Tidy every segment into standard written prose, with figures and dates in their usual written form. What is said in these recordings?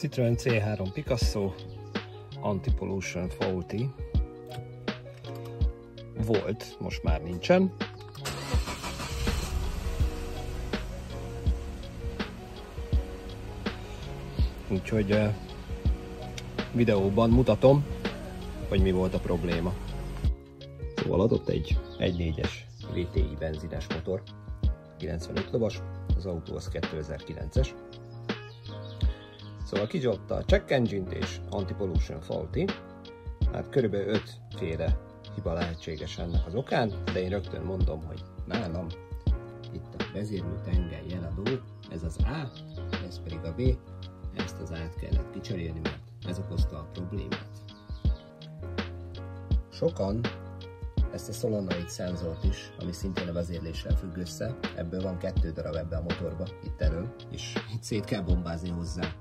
Citroen C3 Picasso Anti-Pollution Faulty volt, most már nincsen. Úgyhogy videóban mutatom, hogy mi volt a probléma. Szóval adott egy 1.4-es VTI benzines motor, 95 lovas, az autó az 2009-es. Szóval kigyolta a check engine-t és Anti-Pollution Faulty. Hát körülbelül 5 féle hiba lehetséges ennek az okán, de én rögtön mondom, hogy nálam itt a vezérlő tengely jeladó, ez az A, ez pedig a B, ezt az át kellett kicserélni, mert ez okozta a problémát. Sokan ezt a solenoid szenzort is, ami szintén a vezérléssel függ össze, ebből van 2 darab ebbe a motorba, itt elől, és itt szét kell bombázni hozzá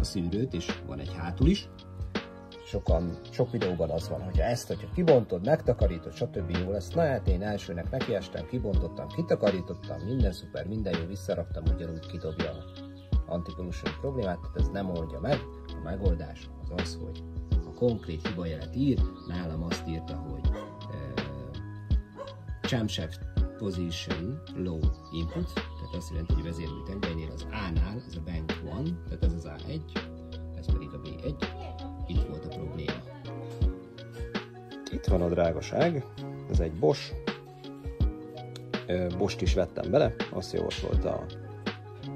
a szűrőt, és van egy hátul is. Sok videóban az van, hogyha hogyha kibontod, megtakarítod, stb. Jó lesz. Na hát én elsőnek nekiestem, kibontottam, kitakarítottam, minden szuper, minden jó, visszaraktam, ugyanúgy kidobja a Anti-Pollution problémát, tehát ez nem oldja meg. A megoldás az az, hogy a konkrét hibajelet ír, nálam azt írta, hogy camshaft position low input, tehát azt jelenti, hogy a vezérlő tengelynél az A-nál, ez a bank 1, tehát ez az A1, ez pedig a B1, itt volt a probléma. Itt van a drágaság, ez egy Bosch, Bosch-t is vettem bele, azt javasolta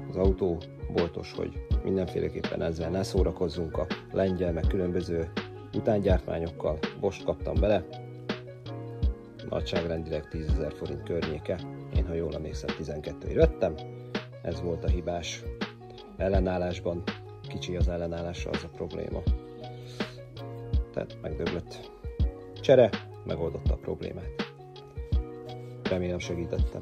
az autóboltos, hogy mindenféleképpen ezzel ne szórakozzunk a lengyel, meg különböző utángyártmányokkal. Bosch-t kaptam bele, nagyságrendileg 10 000 forint környéke, én ha jól emlékszem 12-ért vettem, ez volt a hibás. Ellenállásban kicsi az ellenállása, az a probléma. Tehát megdöglött. Csere megoldotta a problémát. Remélem segítettem.